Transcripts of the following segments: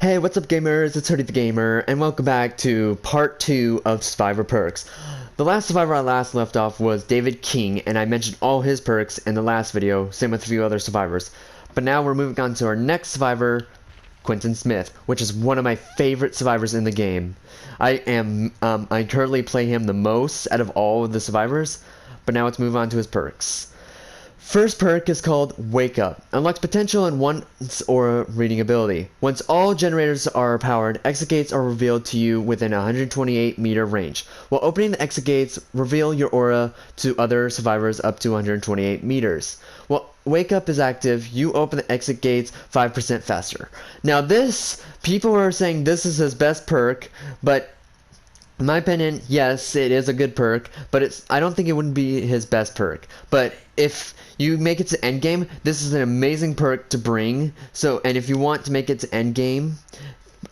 Hey, what's up gamers? It's Hoodie the Gamer, and welcome back to part 2 of Survivor Perks. The last Survivor I last left off was David King, and I mentioned all his perks in the last video, same with a few other survivors. But now we're moving on to our next survivor, Quentin Smith, which is one of my favorite survivors in the game. I currently play him the most out of all of the survivors, but now let's move on to his perks. First perk is called Wake Up. Unlocks potential in once or reading ability. Once all generators are powered, exit gates are revealed to you within a 128-meter range. While opening the exit gates, reveal your aura to other survivors up to 128 meters. While Wake Up is active, you open the exit gates 5% faster. Now this, people are saying this is his best perk, but in my opinion, yes, it is a good perk, but I don't think it wouldn't be his best perk. But if you make it to endgame, this is an amazing perk to bring. So, and if you want to make it to endgame,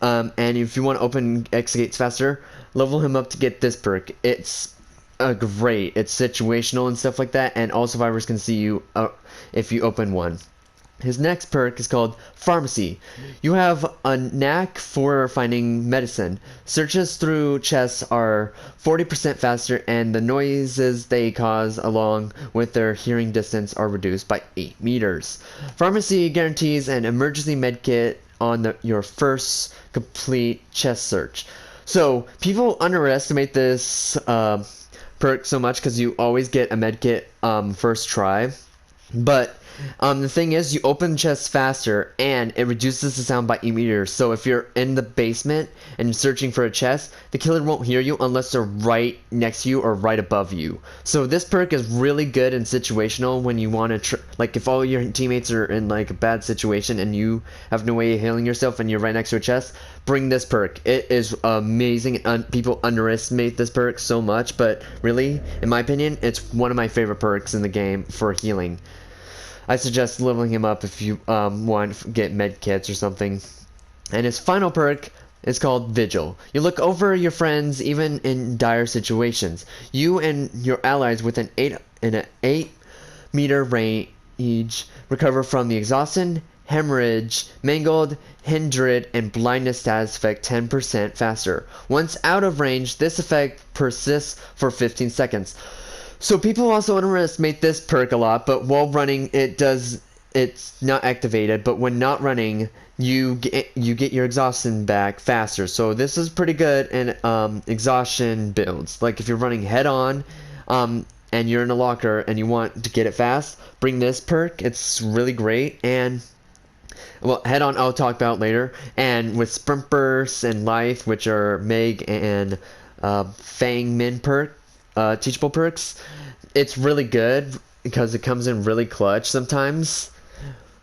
and if you want to open exit gates faster, level him up to get this perk. It's great. It's situational and stuff like that, and all survivors can see you if you open one. His next perk is called Pharmacy. You have a knack for finding medicine. Searches through chests are 40% faster, and the noises they cause along with their hearing distance are reduced by 8 meters. Pharmacy guarantees an emergency medkit on your first complete chest search. So people underestimate this perk so much because you always get a medkit first try. But the thing is, you open chests faster, and it reduces the sound by 8 meters. So if you're in the basement and searching for a chest, the killer won't hear you unless they're right next to you or right above you. So this perk is really good and situational when you want to, like if all your teammates are in like a bad situation and you have no way of healing yourself and you're right next to a chest, bring this perk. It is amazing. People underestimate this perk so much, but really, in my opinion, it's one of my favorite perks in the game for healing. I suggest leveling him up if you want to get med kits or something. And his final perk is called Vigil. You look over your friends even in dire situations. You and your allies within an 8-meter range recover from the exhaustion, hemorrhage, mangled, hindered, and blindness status effect 10% faster. Once out of range, this effect persists for 15 seconds. So people also underestimate this perk a lot, but while running it's not activated, but when not running you get your exhaustion back faster. So this is pretty good in exhaustion builds. Like if you're running head on and you're in a locker and you want to get it fast, bring this perk. It's really great. And well, head on I'll talk about later. And with sprint bursts and life, which are Meg and Fang Min perk, teachable perks, it's really good because it comes in really clutch sometimes.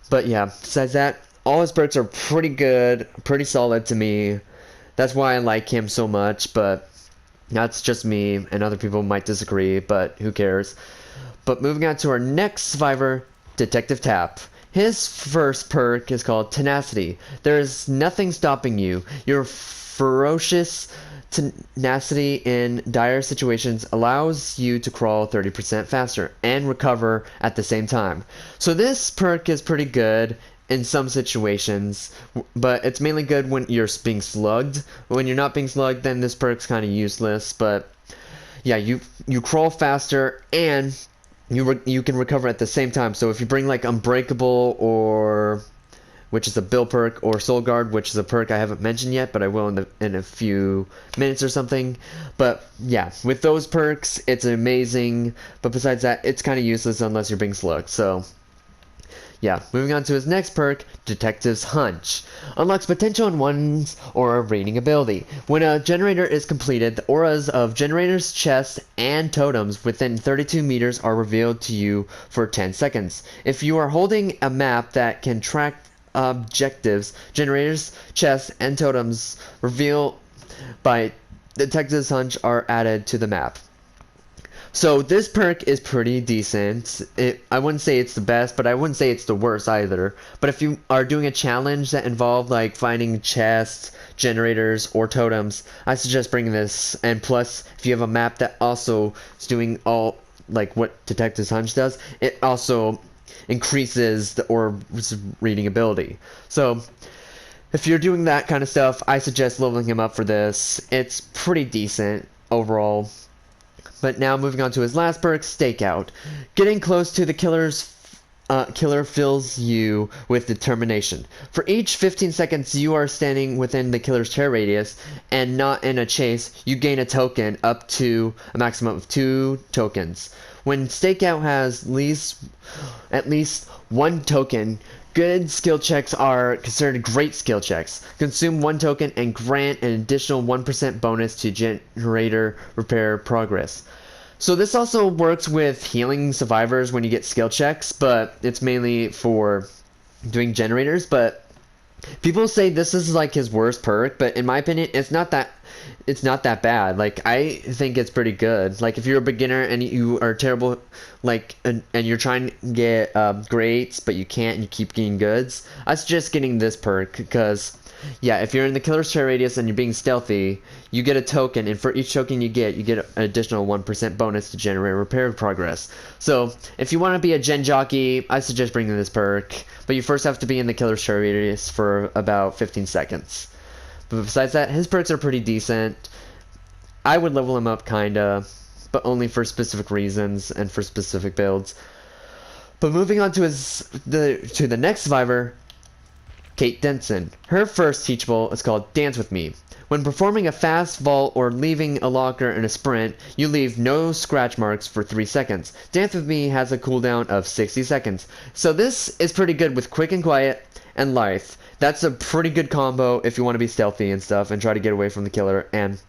But yeah, besides that, all his perks are pretty good, pretty solid to me. That's why I like him so much, but that's just me, and other people might disagree, but who cares. But moving on to our next survivor, Detective Tap. His first perk is called Tenacity. There's nothing stopping you. Your ferocious tenacity in dire situations allows you to crawl 30% faster and recover at the same time. So this perk is pretty good in some situations, but it's mainly good when you're being slugged. When you're not being slugged, then this perk's kind of useless. But yeah, you crawl faster and you can recover at the same time. So if you bring like Unbreakable, or which is a Bill perk, or Silgaard, which is a perk I haven't mentioned yet, but I will in a few minutes or something. But yeah, with those perks, it's amazing. But besides that, it's kind of useless unless you're being slugged. So yeah, moving on to his next perk, Detective's Hunch. Unlocks potential in one's aura rating ability. When a generator is completed, the auras of generators, chests, and totems within 32 meters are revealed to you for 10 seconds. If you are holding a map that can track objectives, generators, chests, and totems revealed by Detective's Hunch are added to the map. So this perk is pretty decent. I wouldn't say it's the best, but I wouldn't say it's the worst either. But if you are doing a challenge that involves like finding chests, generators, or totems, I suggest bringing this. And plus, if you have a map that also is doing all like what Detective's Hunch does, it also increases the orb's reading ability. So if you're doing that kind of stuff, I suggest leveling him up for this. It's pretty decent overall. But now moving on to his last perk, Stakeout. Getting close to the killer fills you with determination. For each 15 seconds you are standing within the killer's terror radius and not in a chase, you gain a token up to a maximum of 2 tokens. When Stakeout has at least 1 token, good skill checks are considered great skill checks. Consume 1 token and grant an additional 1% bonus to generator repair progress. So this also works with healing survivors when you get skill checks, but it's mainly for doing generators. But people say this is like his worst perk, but in my opinion, it's not that bad. Like, I think it's pretty good. Like, if you're a beginner and you are terrible, like, and you're trying to get greats, but you can't, and you keep getting goods, I suggest getting this perk, because yeah, if you're in the killer's terror radius and you're being stealthy, you get a token, and for each token you get an additional 1% bonus to generate repair progress. So if you want to be a gen jockey, I suggest bringing this perk, but you first have to be in the killer's terror radius for about 15 seconds. But besides that, his perks are pretty decent. I would level him up kinda, but only for specific reasons and for specific builds. But moving on to the next survivor, Kate Denson. Her first teachable is called Dance With Me. When performing a fast vault or leaving a locker in a sprint, you leave no scratch marks for 3 seconds. Dance With Me has a cooldown of 60 seconds. So this is pretty good with Quick and Quiet and Lithe. That's a pretty good combo if you want to be stealthy and stuff and try to get away from the killer. And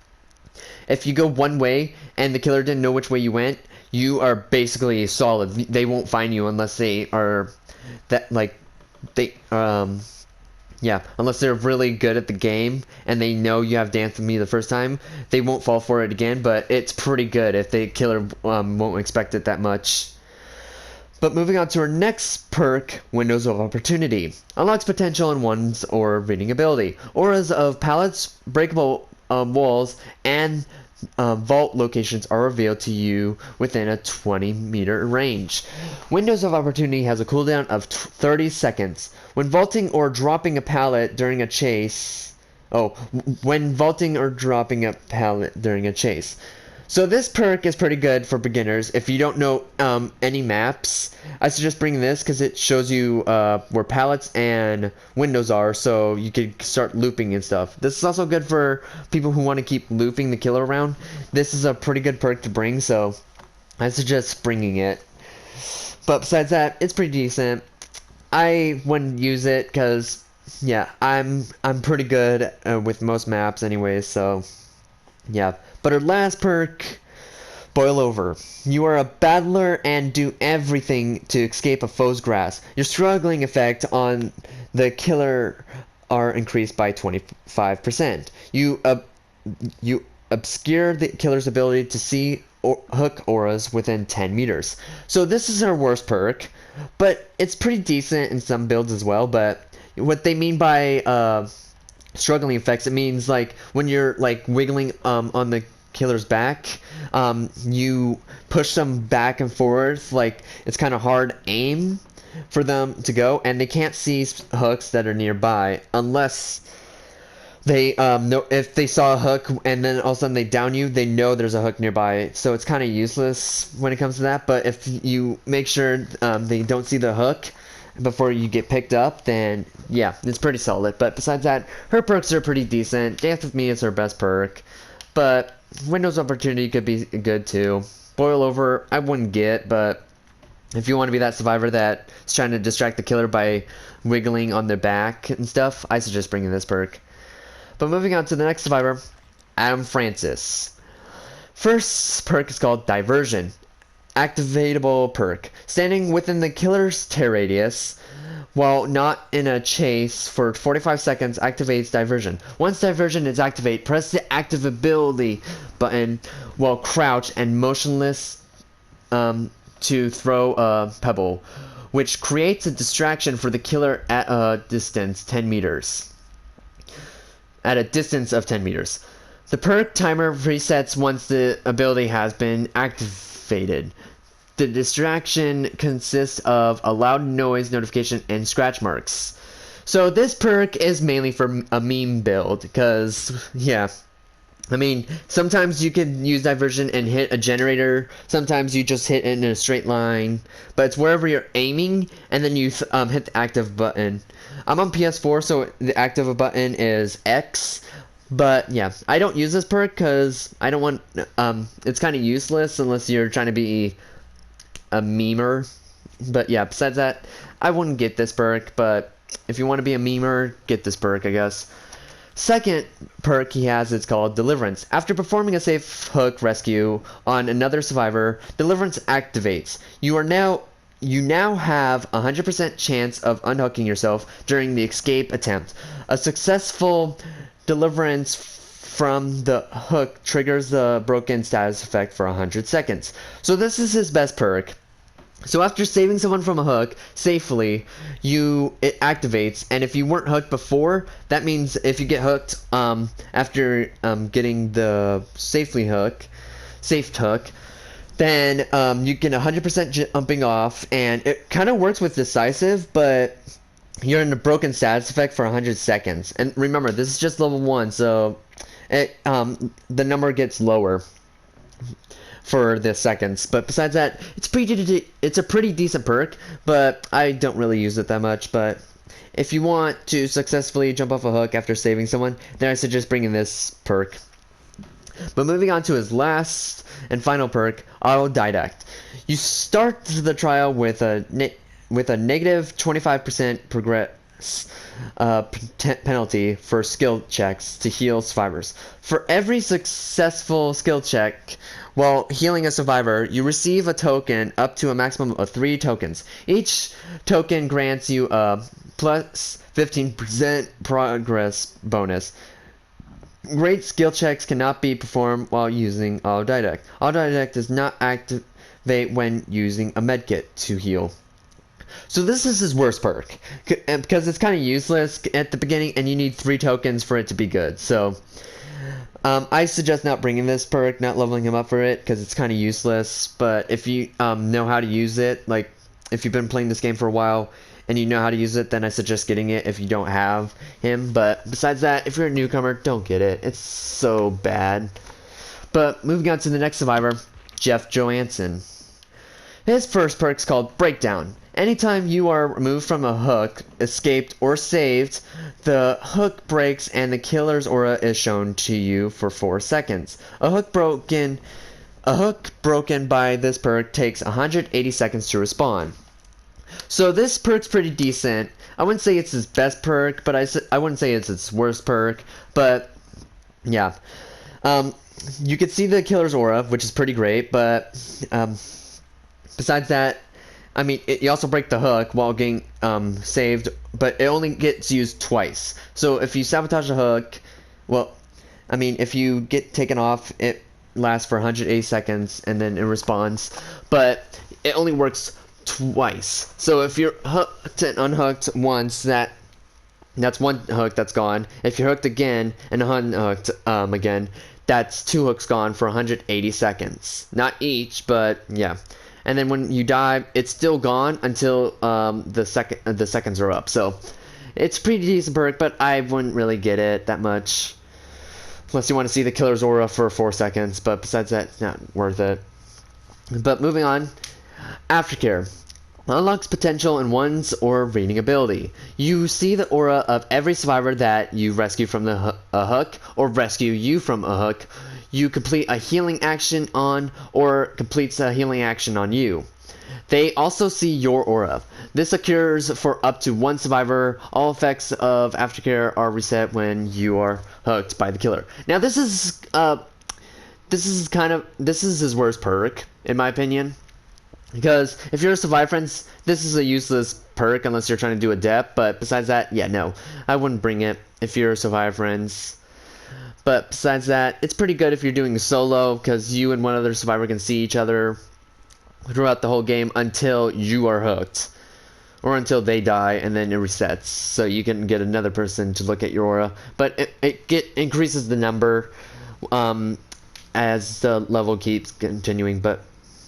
if you go one way and the killer didn't know which way you went, you are basically solid. They won't find you unless they are unless they're really good at the game and they know you have Dance With Me the first time, they won't fall for it again, but it's pretty good if the killer won't expect it that much. But moving on to our next perk, Windows of Opportunity. Unlocks potential in one's aura reading ability. Auras of pallets, breakable walls, and vault locations are revealed to you within a 20-meter range. Windows of Opportunity has a cooldown of 30 seconds. When vaulting or dropping a pallet during a chase... So this perk is pretty good for beginners. If you don't know any maps, I suggest bringing this because it shows you where pallets and windows are, so you can start looping and stuff. This is also good for people who want to keep looping the killer around. This is a pretty good perk to bring, so I suggest bringing it. But besides that, it's pretty decent. I wouldn't use it because, yeah, I'm pretty good with most maps anyways, so yeah. But our last perk, Boil Over. You are a battler and do everything to escape a foe's grasp. Your struggling effect on the killer are increased by 25%. You obscure the killer's ability to see hook auras within 10 meters. So this is our worst perk, but it's pretty decent in some builds as well. But what they mean by struggling effects, it means like when you're like wiggling on the killer's back, you push them back and forth, like it's kind of hard aim for them to go, and they can't see hooks that are nearby unless they know. If they saw a hook and then all of a sudden they down you, they know there's a hook nearby, so it's kind of useless when it comes to that. But if you make sure they don't see the hook before you get picked up, then yeah, it's pretty solid. But besides that, her perks are pretty decent. Dance With Me is her best perk, but Windows Opportunity could be good too. Boil Over, I wouldn't get, but if you want to be that survivor that's trying to distract the killer by wiggling on their back and stuff, I suggest bringing this perk. But moving on to the next survivor, Adam Francis. First perk is called Diversion. Activatable perk. Standing within the killer's terror radius while not in a chase for 45 seconds activates Diversion. Once Diversion is activated, press the active ability button while crouched and motionless to throw a pebble, which creates a distraction for the killer at a distance 10 meters. At a distance of 10 meters. The perk timer resets once the ability has been activated. The distraction consists of a loud noise notification and scratch marks. So this perk is mainly for a meme build, because, yeah. I mean, sometimes you can use diversion and hit a generator. Sometimes you just hit it in a straight line. But it's wherever you're aiming, and then you hit the active button. I'm on PS4, so the active button is X. But yeah, I don't use this perk because I don't want. It's kind of useless unless you're trying to be a memer. But yeah, besides that, I wouldn't get this perk. But if you want to be a memer, get this perk, I guess. Second perk he has is called Deliverance. After performing a safe hook rescue on another survivor, Deliverance activates. You now have a 100% chance of unhooking yourself during the escape attempt. A successful deliverance from the hook triggers the broken status effect for 100 seconds. So this is his best perk. So after saving someone from a hook safely, it activates, and if you weren't hooked before, that means if you get hooked after getting the safe hook, then you get 100% jumping off, and it kind of works with decisive, but you're in a broken status effect for 100 seconds. And remember, this is just level 1, so the number gets lower for the seconds. But besides that, it's a pretty decent perk, but I don't really use it that much. But if you want to successfully jump off a hook after saving someone, then I suggest bringing this perk. But moving on to his last and final perk, Autodidact. You start the trial with a negative 25% progress penalty for skill checks to heal survivors. For every successful skill check while healing a survivor, you receive a token up to a maximum of 3 tokens. Each token grants you a plus 15% progress bonus. Great skill checks cannot be performed while using Autodidact. Autodidact does not activate when using a medkit to heal. So this is his worst perk, because it's kind of useless at the beginning, and you need 3 tokens for it to be good. So I suggest not bringing this perk, not leveling him up for it, because it's kind of useless. But if you know how to use it, like if you've been playing this game for a while and you know how to use it, then I suggest getting it if you don't have him. But besides that, if you're a newcomer, don't get it. It's so bad. But moving on to the next survivor, Jeff Johansson. His first perk is called Breakdown. Anytime you are removed from a hook, escaped, or saved, the hook breaks and the killer's aura is shown to you for 4 seconds. A hook broken by this perk takes 180 seconds to respawn. So this perk's pretty decent. I wouldn't say it's his best perk, but I wouldn't say it's its worst perk. But yeah, you can see the killer's aura, which is pretty great. But besides that, I mean, you also break the hook while getting saved, but it only gets used twice. So if you sabotage a hook, well, I mean, if you get taken off, it lasts for 180 seconds and then it respawns, but it only works twice. So if you're hooked and unhooked once, that's 1 hook that's gone. If you're hooked again and unhooked again, that's 2 hooks gone for 180 seconds. Not each, but yeah. And then when you die, it's still gone until the seconds are up. So it's a pretty decent perk, but I wouldn't really get it that much, unless you want to see the killer's aura for 4 seconds. But besides that, it's not worth it. But moving on, Aftercare unlocks potential in one's aura reading ability. You see the aura of every survivor that you rescue from a hook or rescue you from a hook. You complete a healing action on, or completes a healing action on you. They also see your aura. This occurs for up to 1 survivor. All effects of Aftercare are reset when you are hooked by the killer. Now this is his worst perk, in my opinion. Because if you're a survivor friends, this is a useless perk unless you're trying to do a dep. But besides that, yeah, no, I wouldn't bring it if you're a survivor friends. But besides that, it's pretty good if you're doing solo, because you and one other survivor can see each other throughout the whole game until you are hooked. Or until they die, and then it resets. So you can get another person to look at your aura. But it increases the number as the level keeps continuing. But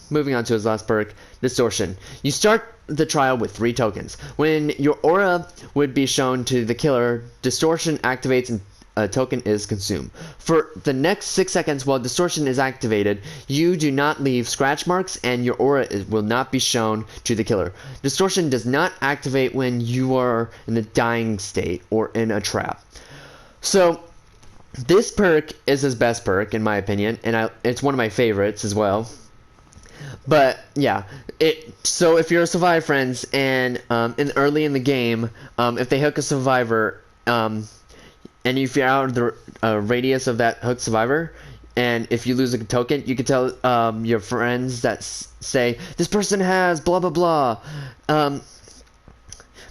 moving on to his last perk, Distortion. You start the trial with 3 tokens. When your aura would be shown to the killer, Distortion activates and a token is consumed. For the next 6 seconds while Distortion is activated, you do not leave scratch marks and your aura will not be shown to the killer. Distortion does not activate when you are in a dying state or in a trap. So, this perk is his best perk in my opinion, and it's one of my favorites as well. But yeah, so if you're a survivor friends and early in the game, if they hook a survivor, and if you're out of the radius of that hooked survivor, and if you lose a token, you can tell your friends that say, this person has blah blah blah.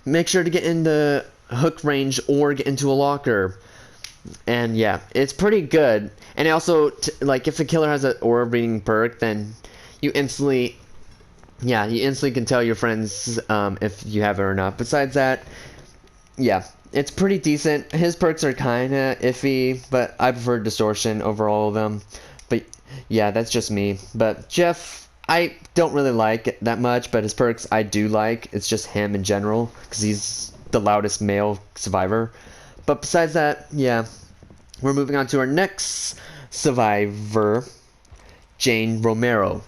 Make sure to get in the hook range or get into a locker. And yeah, it's pretty good. And also, like, if the killer has an aura reading perk, then you instantly can tell your friends if you have it or not. Besides that, yeah, it's pretty decent. His perks are kinda iffy, but I prefer Distortion over all of them. But yeah, that's just me. But Jeff, I don't really like it that much, but his perks I do like. It's just him in general, because he's the loudest male survivor. But besides that, yeah, we're moving on to our next survivor, Jane Romero.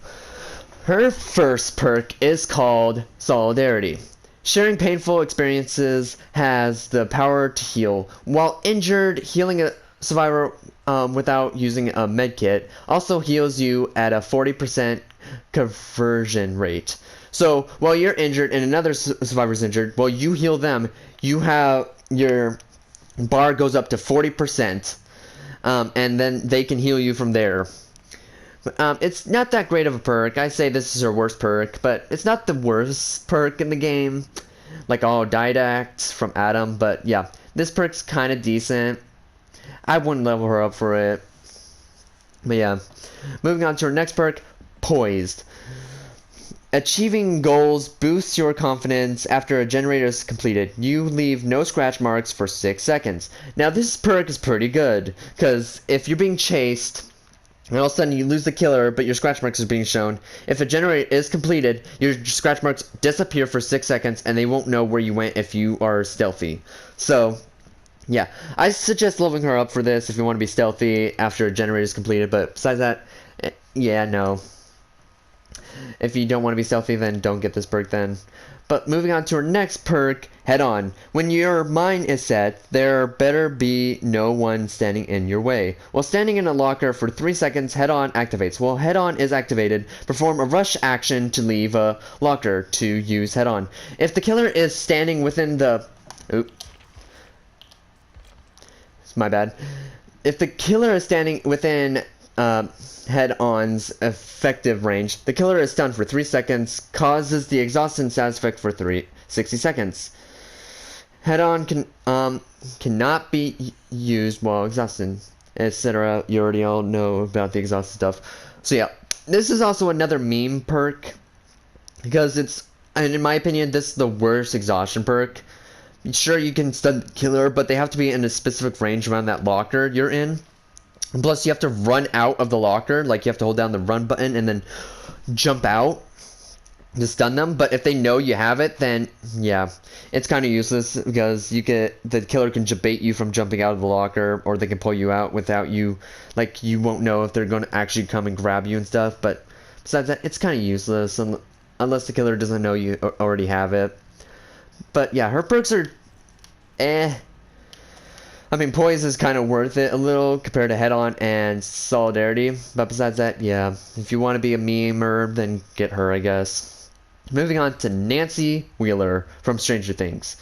Her first perk is called Solidarity. Sharing painful experiences has the power to heal. While injured, healing a survivor without using a medkit also heals you at a 40% conversion rate. So while you're injured and another survivor's injured, while you heal them, you have your bar goes up to 40%, and then they can heal you from there. It's not that great of a perk. I say this is her worst perk, but it's not the worst perk in the game, like all Didact from Adam. But yeah, this perk's kind of decent. I wouldn't level her up for it. But yeah, moving on to her next perk, Poised. Achieving goals boosts your confidence after a generator is completed. You leave no scratch marks for 6 seconds. Now this perk is pretty good, because if you're being chased, and all of a sudden you lose the killer, but your scratch marks are being shown, if a generator is completed, your scratch marks disappear for 6 seconds, and they won't know where you went if you are stealthy. So, yeah, I suggest leveling her up for this if you want to be stealthy after a generator is completed, but besides that, yeah, no. If you don't want to be stealthy, then don't get this perk then. But moving on to our next perk, Head On. When your mind is set, there better be no one standing in your way. While standing in a locker for 3 seconds, Head On activates. While Head On is activated, perform a rush action to leave a locker to use Head On. If the killer is standing within the... Oops. My bad. If the killer is standing within... Head-On's effective range, the killer is stunned for 3 seconds, causes the exhaustion sound effect for 60 seconds. Head-On cannot be used while exhausted, etc. You already all know about the exhausted stuff. So yeah, this is also another meme perk, because and in my opinion, this is the worst exhaustion perk. Sure, you can stun the killer, but they have to be in a specific range around that locker you're in. And plus, you have to run out of the locker, like you have to hold down the run button and then jump out to stun them. But if they know you have it, then yeah, it's kind of useless, because the killer can bait you from jumping out of the locker, or they can pull you out without you, like, you won't know if they're going to actually come and grab you and stuff. But besides that, it's kind of useless unless the killer doesn't know you already have it. But yeah, her perks are I mean, Poise is kind of worth it a little compared to Head On and Solidarity. But besides that, yeah, if you want to be a memer, then get her, I guess. Moving on to Nancy Wheeler from Stranger Things.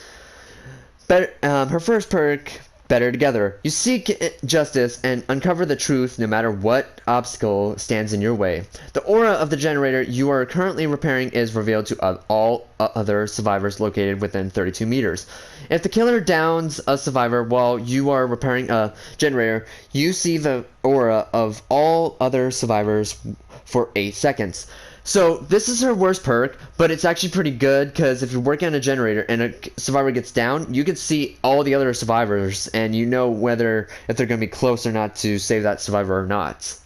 Her first perk, Better Together. You seek justice and uncover the truth no matter what obstacle stands in your way. The aura of the generator you are currently repairing is revealed to all other survivors located within 32 meters. If the killer downs a survivor while you are repairing a generator, you see the aura of all other survivors for 8 seconds. So this is her worst perk, but it's actually pretty good, because if you're working on a generator and a survivor gets down, you can see all the other survivors, and you know if they're going to be close or not to save that survivor or not.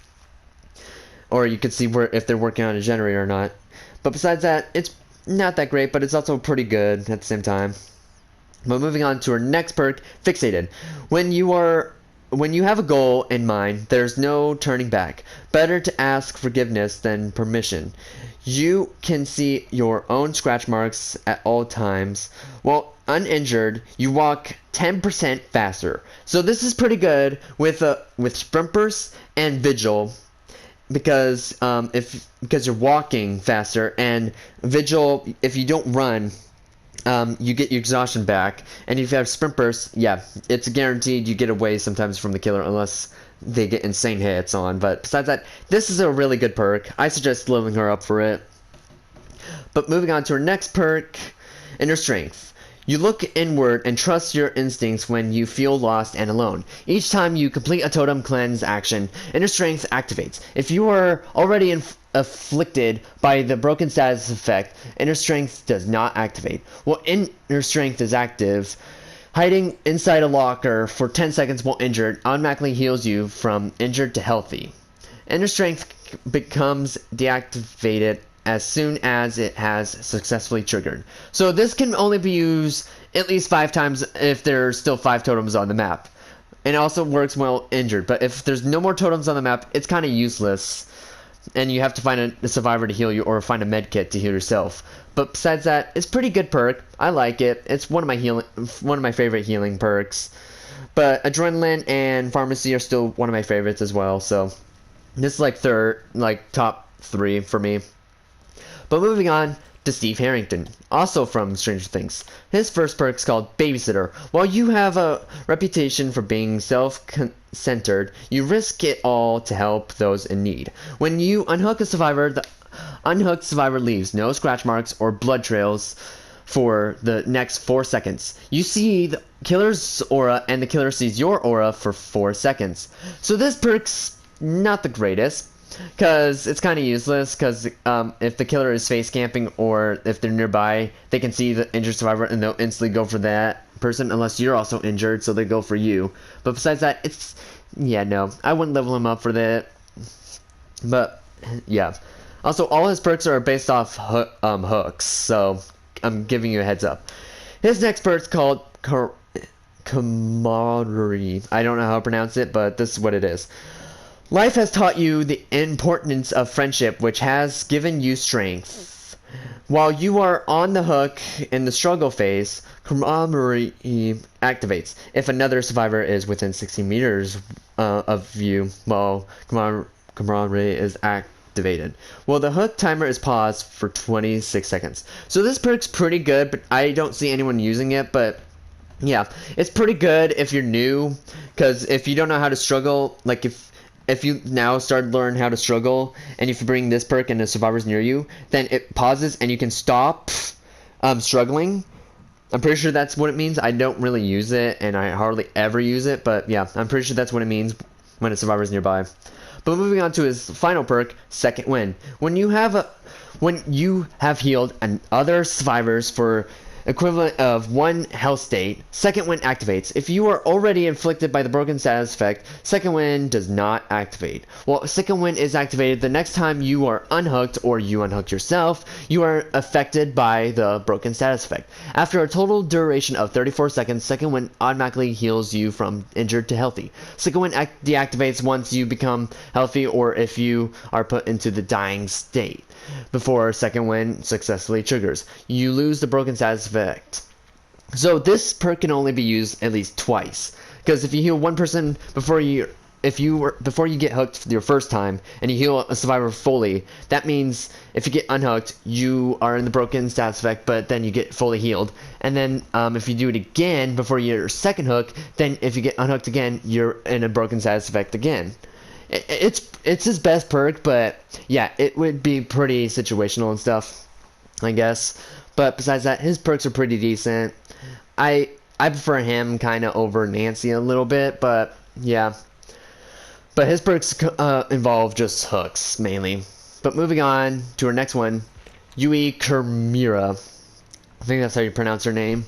or you could see if they're working on a generator or not. But besides that, it's not that great, but it's also pretty good at the same time. But moving on to our next perk, Fixated. When you have a goal in mind, there's no turning back. Better to ask forgiveness than permission. You can see your own scratch marks at all times. While uninjured, you walk 10% faster. So this is pretty good with sprint bursts and Vigil, because you're walking faster, and Vigil, if you don't run, you get your exhaustion back, and if you have sprint bursts, yeah, it's guaranteed you get away sometimes from the killer unless they get insane hits on. But besides that, this is a really good perk. I suggest leveling her up for it. But moving on to our next perk, Inner Strength. You look inward and trust your instincts when you feel lost and alone. Each time you complete a totem cleanse action, Inner Strength activates. If you are already afflicted by the broken status effect, Inner Strength does not activate. While Inner Strength is active, hiding inside a locker for 10 seconds while injured automatically heals you from injured to healthy. Inner Strength becomes deactivated as soon as it has successfully triggered. So this can only be used at least 5 times if there's still 5 totems on the map. And it also works while injured, but if there's no more totems on the map, it's kind of useless. And you have to find a survivor to heal you, or find a med kit to heal yourself. But besides that, it's a pretty good perk. I like it. It's one of my favorite healing perks. But Adrenaline and Pharmacy are still one of my favorites as well. So this is top 3 for me. But moving on to Steve Harrington, also from Stranger Things. His first perk is called Babysitter. While you have a reputation for being self-centered, you risk it all to help those in need. When you unhook a survivor, the unhooked survivor leaves no scratch marks or blood trails for the next 4 seconds. You see the killer's aura, and the killer sees your aura for 4 seconds. So this perk's not the greatest, because it's kind of useless, because if the killer is face camping, or if they're nearby, they can see the injured survivor and they'll instantly go for that person, unless you're also injured, so they go for you. But besides that, no, I wouldn't level him up for that. But yeah, also all his perks are based off hooks, so I'm giving you a heads up. His next perk's called Commandery. I don't know how to pronounce it, but this is what it is. Life has taught you the importance of friendship, which has given you strength. While you are on the hook in the struggle phase, Commandery activates. If another survivor is within 60 meters of you while Commandery is activated. Well, the hook timer is paused for 26 seconds. So this perk's pretty good, but I don't see anyone using it. But yeah, it's pretty good if you're new, because if you don't know how to struggle, like if you now start to learn how to struggle, and if you bring this perk and the survivor's near you, then it pauses and you can stop struggling. I'm pretty sure that's what it means. I don't really use it, and I hardly ever use it, but yeah, I'm pretty sure that's what it means when a survivor's nearby. But moving on to his final perk, Second Wind. When you have healed other survivors for equivalent of 1 health state, Second Wind activates. If you are already inflicted by the broken status effect, Second Wind does not activate. Well, Second Wind is activated the next time you are unhooked, or you unhooked yourself, you are affected by the broken status effect. After a total duration of 34 seconds, Second Wind automatically heals you from injured to healthy. Second Wind deactivates once you become healthy, or if you are put into the dying state. Before Second Wind successfully triggers, you lose the broken status effect. So this perk can only be used at least twice, because if you heal one person before you get hooked your first time, and you heal a survivor fully, that means if you get unhooked, you are in the broken status effect, but then you get fully healed. And then if you do it again before your second hook, then if you get unhooked again, you're in a broken status effect again. It's his best perk, but yeah, it would be pretty situational and stuff, I guess. But besides that, his perks are pretty decent. I prefer him kind of over Nancy a little bit, but yeah. But his perks involve just hooks mainly. But moving on to our next one, Yui Kimura. I think that's how you pronounce her name.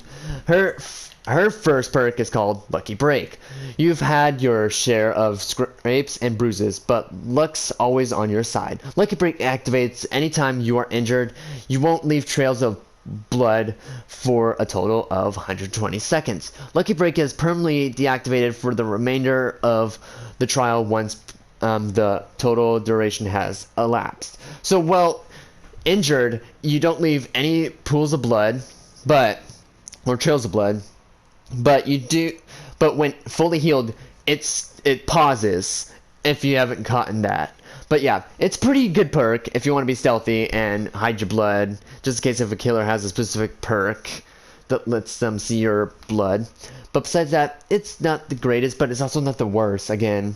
Her Her first perk is called Lucky Break. You've had your share of scrapes and bruises, but luck's always on your side. Lucky Break activates anytime you are injured. You won't leave trails of blood for a total of 120 seconds. Lucky Break is permanently deactivated for the remainder of the trial once the total duration has elapsed. So, well, injured, you don't leave any pools of blood, or trails of blood. But when fully healed, it pauses if you haven't caught that. But yeah, it's pretty good perk if you want to be stealthy and hide your blood, just in case if a killer has a specific perk that lets them see your blood. But besides that, it's not the greatest, but it's also not the worst, again.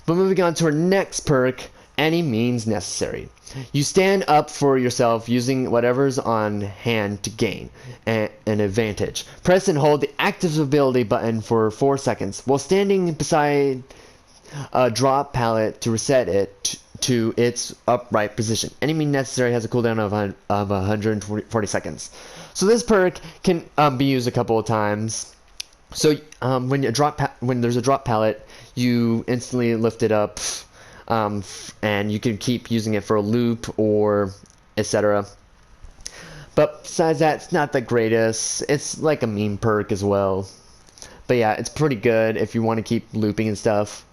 But moving on to our next perk, Any Means Necessary. You stand up for yourself using whatever's on hand to gain an advantage. Press and hold the active ability button for 4 seconds while standing beside a drop pallet to reset it to its upright position. Any Means Necessary has a cooldown of 140 seconds. So this perk can be used a couple of times. So when there's a drop pallet, you instantly lift it up. And you can keep using it for a loop or etc. But besides that, it's not the greatest. It's like a meme perk as well. But yeah, it's pretty good if you want to keep looping and stuff.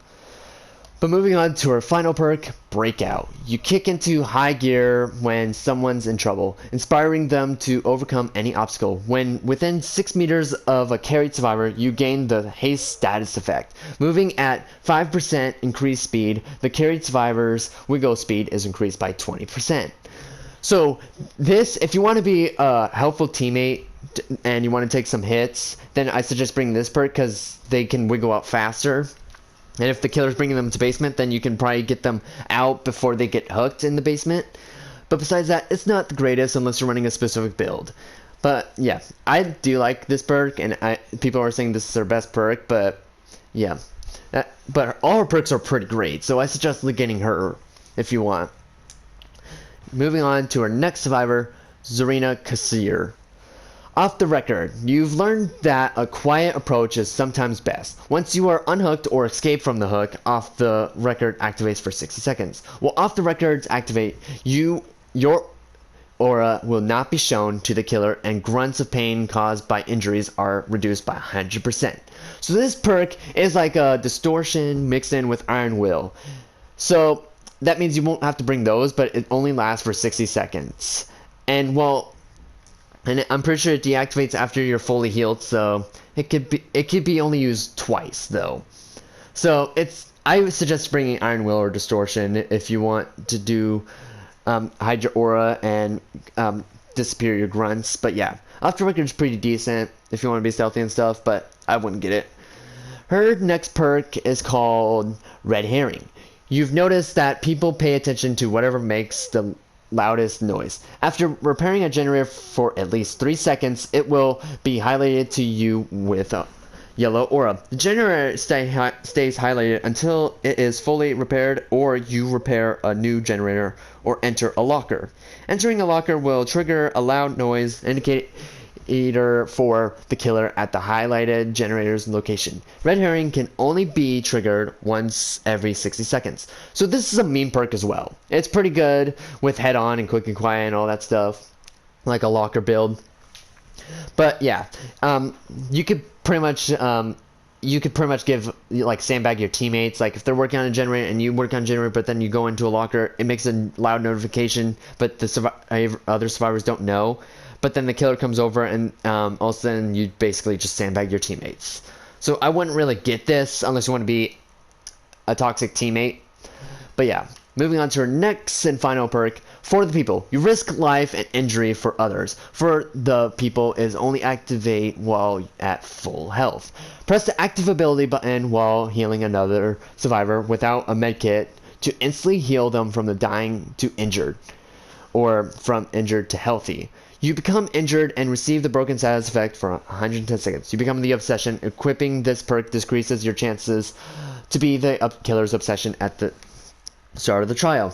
But moving on to our final perk, Breakout. You kick into high gear when someone's in trouble, inspiring them to overcome any obstacle. When within 6 meters of a carried survivor, you gain the haste status effect. Moving at 5% increased speed, the carried survivor's wiggle speed is increased by 20%. So this, if you want to be a helpful teammate and you want to take some hits, then I suggest bringing this perk because they can wiggle out faster. And if the killer's bringing them to basement, then you can probably get them out before they get hooked in the basement. But besides that, it's not the greatest unless you're running a specific build. But yeah, I do like this perk, and people are saying this is their best perk, but yeah. But all her perks are pretty great, so I suggest getting her if you want. Moving on to our next survivor, Zarina Kassir. Off the record, you've learned that a quiet approach is sometimes best. Once you are unhooked or escape from the hook, off the record activates for 60 seconds. While off the records activate, your aura will not be shown to the killer, and grunts of pain caused by injuries are reduced by 100%. So this perk is like a Distortion mixed in with Iron Will. So that means you won't have to bring those, but it only lasts for 60 seconds. And well, and I'm pretty sure it deactivates after you're fully healed, so it could be only used twice though. So I would suggest bringing Iron Will or Distortion if you want to do hide your aura and disappear your grunts. But yeah, After Record's pretty decent if you want to be stealthy and stuff, but I wouldn't get it. Her next perk is called Red Herring. You've noticed that people pay attention to whatever makes the loudest noise. After repairing a generator for at least 3 seconds, it will be highlighted to you with a yellow aura. The generator stays highlighted until it is fully repaired, or you repair a new generator or enter a locker. Entering a locker will trigger a loud noise indicator for the killer at the highlighted generator's location. Red Herring can only be triggered once every 60 seconds. So this is a meme perk as well. It's pretty good with head on and quick and quiet and all that stuff, like a locker build. But yeah, you could pretty much give, like, sandbag your teammates. Like if they're working on a generator and you work on a generator, but then you go into a locker, it makes a loud notification, but the other survivors don't know. But then the killer comes over and all of a sudden you basically just sandbag your teammates. So I wouldn't really get this unless you want to be a toxic teammate. But yeah, moving on to our next and final perk, For the People. You risk life and injury for others. For the People is only activate while at full health. Press the active ability button while healing another survivor without a medkit to instantly heal them from the dying to injured, or from injured to healthy. You become injured and receive the broken status effect for 110 seconds. You become the obsession. Equipping this perk decreases your chances to be the killer's obsession at the start of the trial.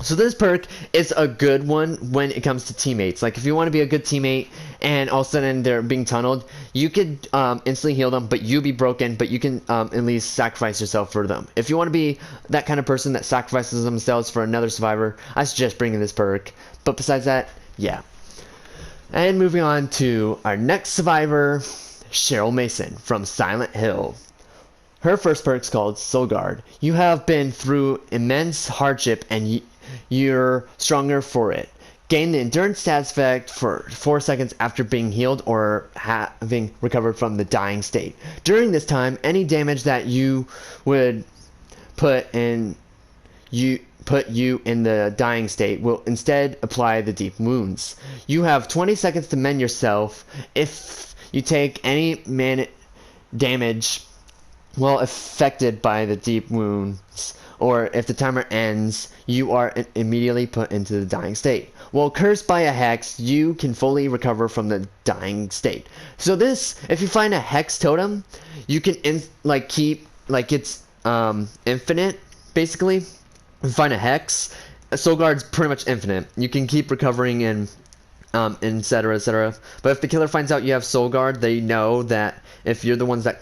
So this perk is a good one when it comes to teammates. Like if you want to be a good teammate and all of a sudden they're being tunneled, you could instantly heal them, but you be broken, but you can at least sacrifice yourself for them. If you want to be that kind of person that sacrifices themselves for another survivor, I suggest bringing this perk. But besides that, yeah. And moving on to our next survivor, Cheryl Mason from Silent Hill. Her first perk is called Silgaard. You have been through immense hardship and you're stronger for it. Gain the endurance status effect for 4 seconds after being healed or having recovered from the dying state. During this time, any damage that you would put you in the dying state will instead apply the deep wounds. You have 20 seconds to mend yourself. If you take any damage while affected by the deep wounds, or if the timer ends, you are immediately put into the dying state. While cursed by a hex, you can fully recover from the dying state. So this, if you find a hex totem, you can keep it's infinite basically. If you find a hex, Silgaard's pretty much infinite. You can keep recovering and etc, etc. But if the killer finds out you have Silgaard, they know that if you're the one that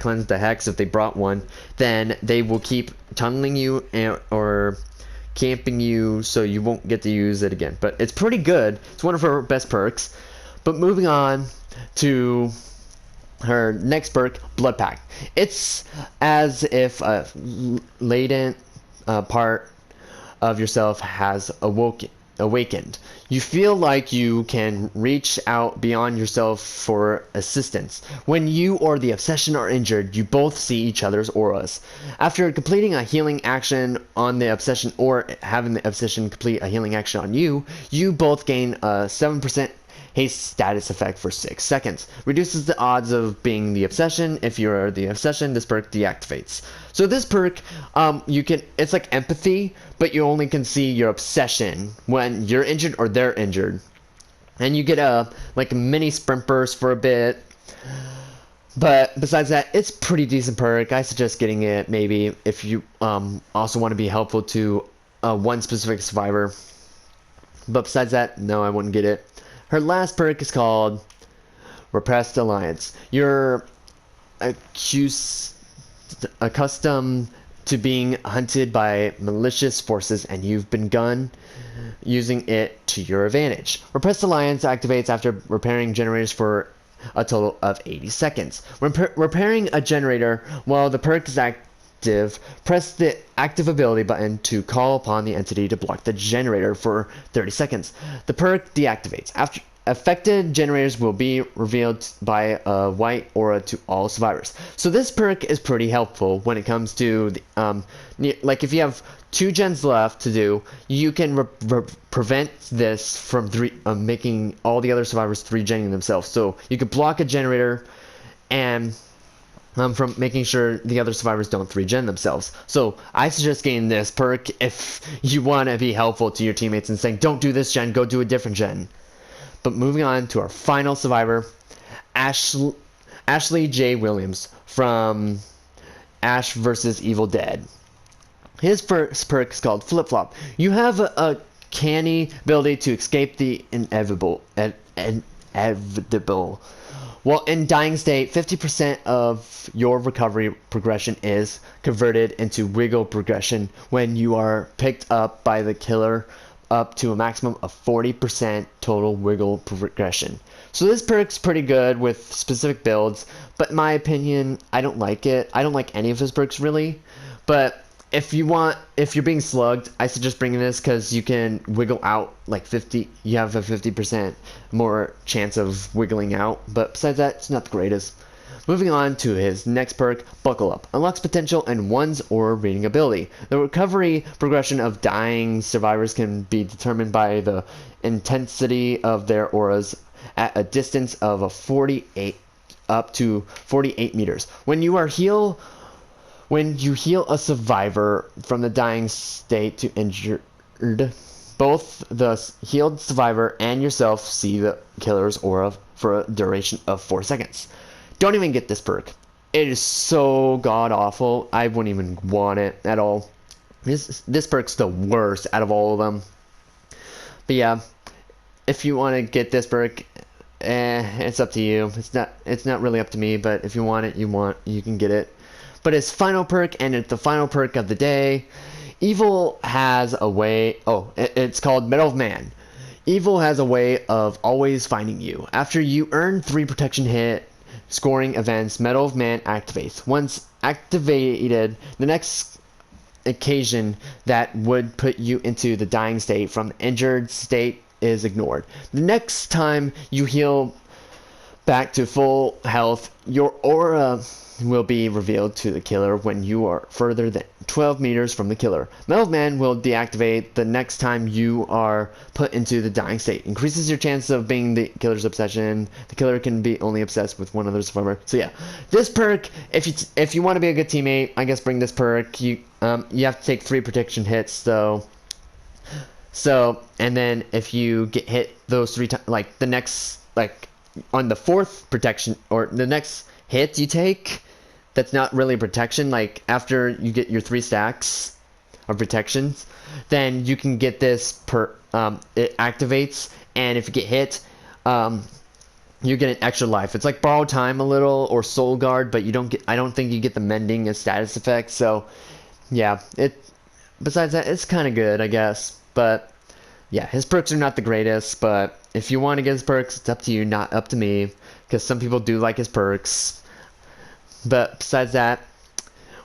cleansed the hex, if they brought one, then they will keep tunneling you or camping you, so you won't get to use it again. But it's pretty good. It's one of her best perks. But moving on to her next perk, Blood Pact. It's as if a latent part of yourself has awakened. You feel like you can reach out beyond yourself for assistance. When you or the obsession are injured, you both see each other's auras. After completing a healing action on the obsession or having the obsession complete a healing action on you, you both gain a 7% haste status effect for 6 seconds. Reduces the odds of being the obsession. If you're the obsession, this perk deactivates. So this perk, it's like empathy, but you only can see your obsession when you're injured or they're injured. And you get a mini sprint burst for a bit. But besides that, it's pretty decent perk. I suggest getting it maybe if you also want to be helpful to one specific survivor. But besides that, no, I wouldn't get it. Her last perk is called Repressed Alliance. You're accustomed to being hunted by malicious forces, and you've begun using it to your advantage. Repressed Alliance activates after repairing generators for a total of 80 seconds. When repairing a generator while the perk is active, press the active ability button to call upon the entity to block the generator for 30 seconds. The perk deactivates. After affected generators will be revealed by a white aura to all survivors. So this perk is pretty helpful when it comes to the, if you have 2 gens left to do, you can prevent this from making all the other survivors 3-genning themselves. So you could block a generator and from making sure the other survivors don't 3-gen themselves. So I suggest getting this perk if you want to be helpful to your teammates and saying, don't do this gen, go do a different gen. But moving on to our final survivor, Ashley J. Williams from Ash vs. Evil Dead. His first perk is called Flip Flop. You have a canny ability to escape the inevitable. While in dying state, 50% of your recovery progression is converted into wiggle progression when you are picked up by the killer, up to a maximum of 40% total wiggle progression. So this perk's pretty good with specific builds, but in my opinion, I don't like it. I don't like any of his perks really, but if you're being slugged, I suggest bringing this because you can wiggle out you have a 50% more chance of wiggling out, but besides that, it's not the greatest. Moving on to his next perk, Buckle Up. Unlocks potential in one's aura reading ability. The recovery progression of dying survivors can be determined by the intensity of their auras at a distance of up to 48 meters. When you heal a survivor from the dying state to injured, both the healed survivor and yourself see the killer's aura for a duration of 4 seconds. Don't even get this perk. It is so god awful. I wouldn't even want it at all. This perk's the worst out of all of them. But yeah, if you want to get this perk, it's up to you. It's not really up to me, but if you want it, you can get it. But it's final perk, and it's the final perk of the day. Evil has a way. Oh, it's called Medal of Man. Evil has a way of always finding you. After you earn 3 protection hit scoring events, Medal of Man activates. Once activated, the next occasion that would put you into the dying state from injured state is ignored. The next time you heal back to full health, your aura will be revealed to the killer when you are further than 12 meters from the killer. Medal of Man will deactivate the next time you are put into the dying state. Increases your chance of being the killer's obsession. The killer can be only obsessed with one other survivor. So yeah, this perk, if you want to be a good teammate, I guess bring this perk. You have to take 3 protection hits though. So, and then if you get hit those 3 times, like the next, like on the 4th protection, or the next hit you take, that's not really protection, like after you get your 3 stacks of protections, then you can get this it activates, and if you get hit, you get an extra life. It's like borrowed time a little, or Silgaard, but I don't think you get the mending as status effect. So yeah, besides that, it's kind of good, I guess. But yeah, his perks are not the greatest, but if you want to get his perks, it's up to you, not up to me, because some people do like his perks. But besides that,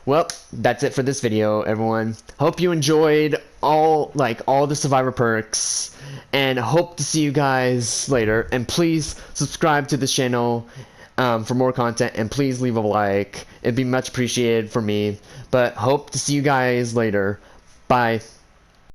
well, that's it for this video, everyone. Hope you enjoyed all the survivor perks, and hope to see you guys later. And please subscribe to this channel for more content, and please leave a like. It'd be much appreciated for me. But hope to see you guys later. Bye.